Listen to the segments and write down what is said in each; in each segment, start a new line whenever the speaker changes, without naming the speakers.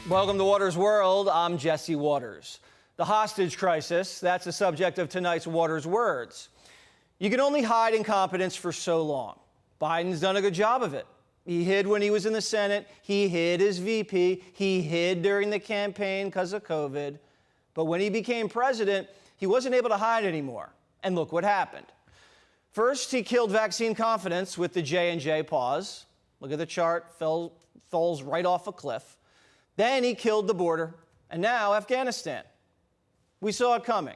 Welcome to Waters World. I'm Jesse Waters. The hostage crisis, that's the subject of tonight's Waters Words. You can only hide incompetence for so long. Biden's done a good job of it. He hid when he was in the Senate. He hid as VP. He hid during the campaign because of COVID. But when he became president, he wasn't able to hide anymore. And look what happened. First, he killed vaccine confidence with the J&J pause. Look at the chart, falls right off a cliff. Then he killed the border, and now Afghanistan. We saw it coming.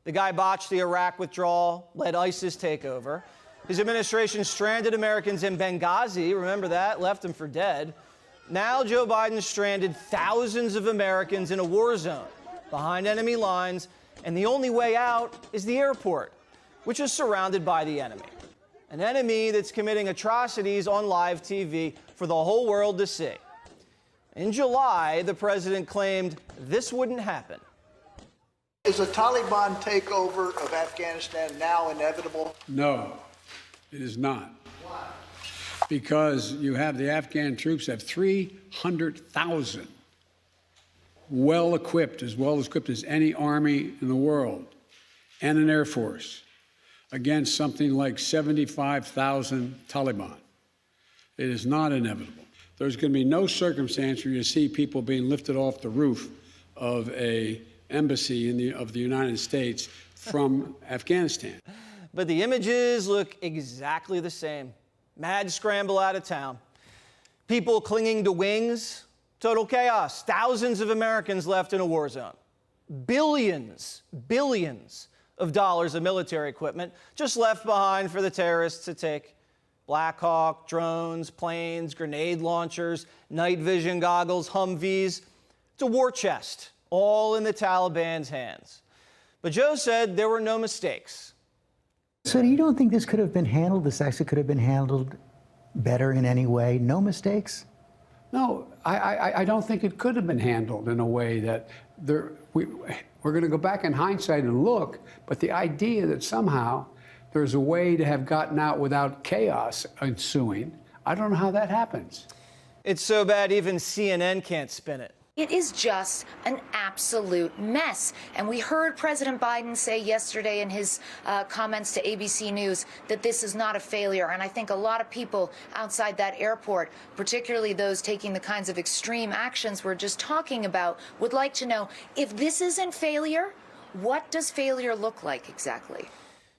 The guy botched the Iraq withdrawal, led ISIS takeover. His administration stranded Americans in Benghazi, remember that, left them for dead. Now Joe Biden stranded thousands of Americans in a war zone, behind enemy lines, and the only way out is the airport, which is surrounded by the enemy. An enemy that's committing atrocities on live TV for the whole world to see. In July, the president claimed this wouldn't happen.
Is a Taliban takeover of Afghanistan now inevitable?
No, it is not.
Why?
Because you have the Afghan troops have 300,000 well-equipped, as well-equipped as any army in the world, and an air force against something like 75,000 Taliban. It is not inevitable. There's going to be no circumstance where you see people being lifted off the roof of an embassy of the United States from Afghanistan.
But the images look exactly the same. Mad scramble out of town. People clinging to wings. Total chaos. Thousands of Americans left in a war zone. Billions of dollars of military equipment just left behind for the terrorists to take. Black Hawk, drones, planes, grenade launchers, night vision goggles, Humvees. It's a war chest, all in the Taliban's hands. But Joe said there were no mistakes.
So you don't think this could have been handled, this actually could have been handled better in any way? No mistakes?
No, I don't think it could have been handled in a way that we're going to go back in hindsight and look, but the idea that somehow there's a way to have gotten out without chaos ensuing, I don't know how that happens.
It's so bad even CNN can't spin it.
It is just an absolute mess. And we heard President Biden say yesterday in his comments to ABC News that this is not a failure. And I think a lot of people outside that airport, particularly those taking the kinds of extreme actions we're just talking about, would like to know, if this isn't failure, what does failure look like exactly?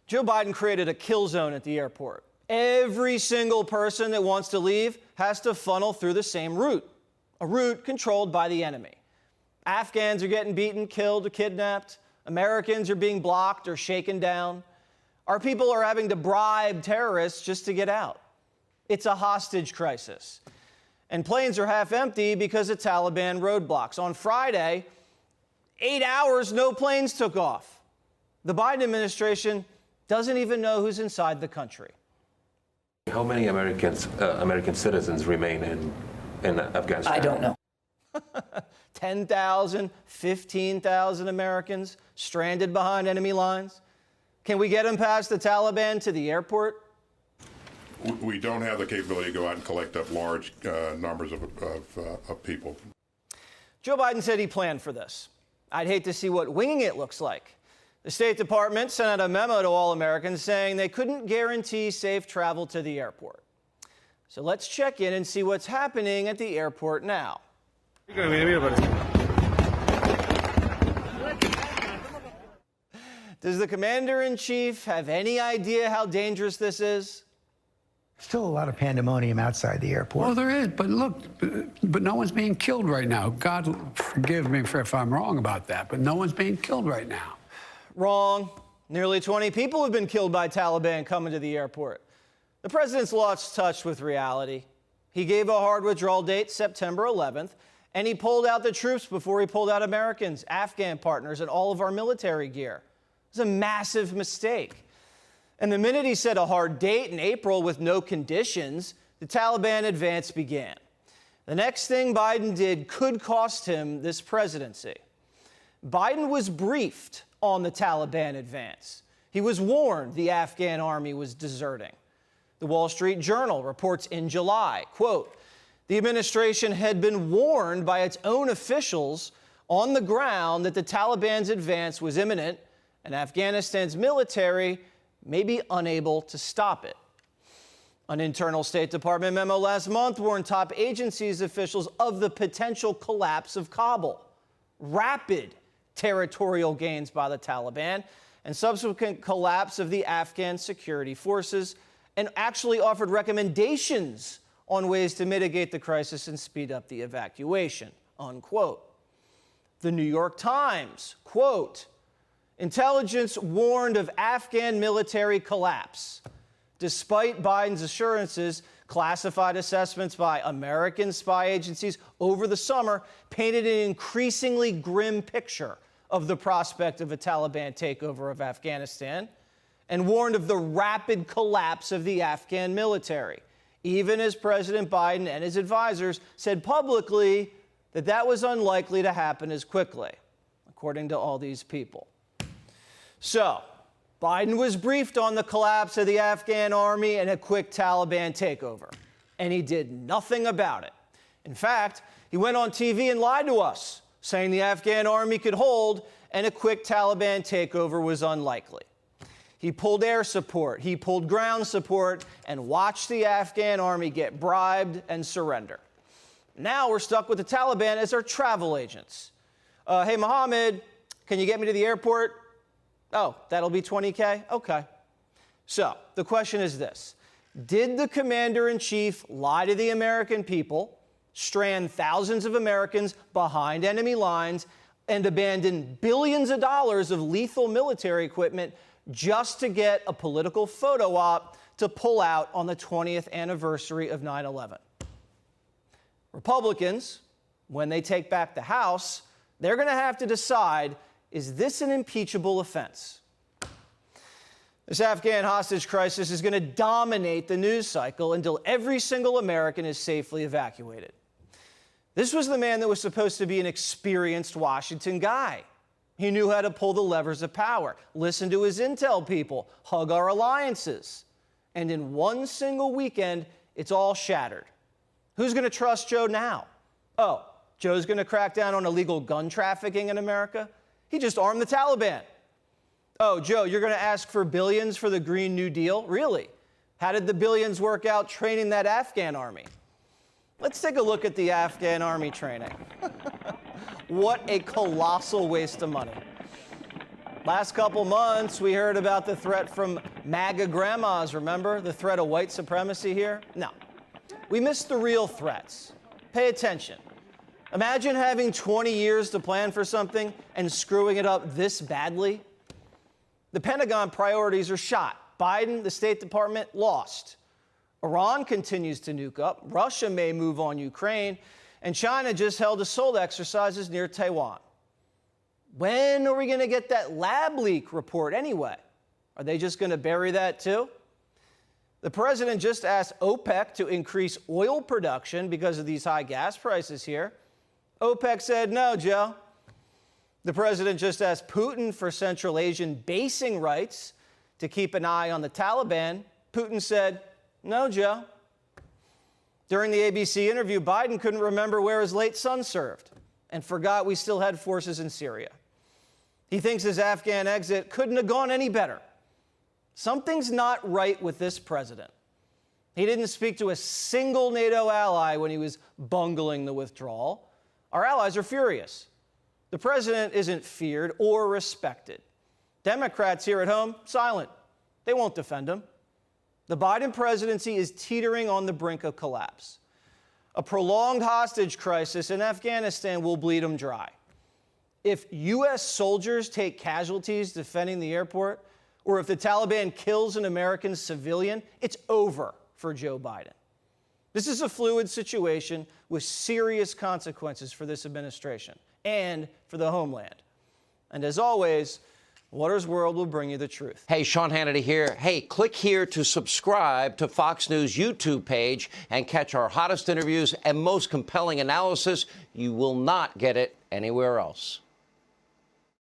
Joe Biden created a kill zone at the airport. Every single person that wants to leave has to funnel through the same route, a route controlled by the enemy. Afghans are getting beaten, killed, or kidnapped. Americans are being blocked or shaken down. Our people are having to bribe terrorists just to get out. It's a hostage crisis. And planes are half empty because of Taliban roadblocks. On Friday, 8 hours, no planes took off. The Biden administration doesn't even know who's inside the country.
How many American citizens remain in Afghanistan?
I don't know.
10,000, 15,000 Americans stranded behind enemy lines. Can we get them past the Taliban to the airport?
We don't have the capability to go out and collect up large numbers of people.
Joe Biden said he planned for this. I'd hate to see what winging it looks like. The State Department sent out a memo to all Americans saying they couldn't guarantee safe travel to the airport. So let's check in and see what's happening at the airport now. Does the commander-in-chief have any idea how dangerous this is?
Still a lot of pandemonium outside the airport.
Well, there is, but look, but no one's being killed right now. God forgive me if I'm wrong about that, but no one's being killed right now.
Wrong. Nearly 20 people have been killed by Taliban coming to the airport. The president's lost touch with reality. He gave a hard withdrawal date, September 11th, and he pulled out the troops before he pulled out Americans, Afghan partners, and all of our military gear. It was a massive mistake. And the minute he set a hard date in April with no conditions, the Taliban advance began. The next thing Biden did could cost him this presidency. Biden was briefed on the Taliban advance. He was warned the Afghan army was deserting. The Wall Street Journal reports in July, quote, The administration had been warned by its own officials on the ground that the Taliban's advance was imminent and Afghanistan's military may be unable to stop it. An internal State Department memo last month warned top agencies officials of the potential collapse of Kabul, rapid territorial gains by the Taliban, and subsequent collapse of the Afghan security forces, and actually offered recommendations on ways to mitigate the crisis and speed up the evacuation, unquote. The New York Times, quote, intelligence warned of Afghan military collapse. Despite Biden's assurances, classified assessments by American spy agencies over the summer painted an increasingly grim picture of the prospect of a Taliban takeover of Afghanistan and warned of the rapid collapse of the Afghan military, even as President Biden and his advisors said publicly that that was unlikely to happen as quickly, according to all these people. So, Biden was briefed on the collapse of the Afghan army and a quick Taliban takeover, and he did nothing about it. In fact, he went on TV and lied to us, saying the Afghan army could hold and a quick Taliban takeover was unlikely. He pulled air support, he pulled ground support, and watched the Afghan army get bribed and surrender. Now we're stuck with the Taliban as our travel agents. Hey, Mohammed, can you get me to the airport? Oh, that'll be $20K? Okay. So the question is this. Did the commander-in-chief lie to the American people, strand thousands of Americans behind enemy lines, and abandon billions of dollars of lethal military equipment just to get a political photo op to pull out on the 20th anniversary of 9/11? Republicans, when they take back the House, they're going to have to decide, is this an impeachable offense? This Afghan hostage crisis is going to dominate the news cycle until every single American is safely evacuated. This was the man that was supposed to be an experienced Washington guy. He knew how to pull the levers of power, listen to his intel people, hug our alliances. And in one single weekend, it's all shattered. Who's going to trust Joe now? Oh, Joe's going to crack down on illegal gun trafficking in America? He just armed the Taliban. Oh, Joe, you're going to ask for billions for the Green New Deal? Really? How did the billions work out training that Afghan army? Let's take a look at the Afghan army training. What a colossal waste of money. Last couple months, we heard about the threat from MAGA grandmas, remember? The threat of white supremacy here? No. We missed the real threats. Pay attention. Imagine having 20 years to plan for something and screwing it up this badly. The Pentagon priorities are shot. Biden, the State Department, lost. Iran continues to nuke up. Russia may move on Ukraine. And China just held assault exercises near Taiwan. When are we going to get that lab leak report anyway? Are they just going to bury that too? The president just asked OPEC to increase oil production because of these high gas prices here. OPEC said, no, Joe. The president just asked Putin for Central Asian basing rights to keep an eye on the Taliban. Putin said, no, Joe. During the ABC interview, Biden couldn't remember where his late son served and forgot we still had forces in Syria. He thinks his Afghan exit couldn't have gone any better. Something's not right with this president. He didn't speak to a single NATO ally when he was bungling the withdrawal. Our allies are furious. The president isn't feared or respected. Democrats here at home, silent. They won't defend him. The Biden presidency is teetering on the brink of collapse. A prolonged hostage crisis in Afghanistan will bleed them dry. If U.S. soldiers take casualties defending the airport, or if the Taliban kills an American civilian, it's over for Joe Biden. This is a fluid situation with serious consequences for this administration and for the homeland. And as always, Waters World will bring you the truth.
Hey, Sean Hannity here. Hey, click here to subscribe to Fox News YouTube page and catch our hottest interviews and most compelling analysis. You will not get it anywhere else.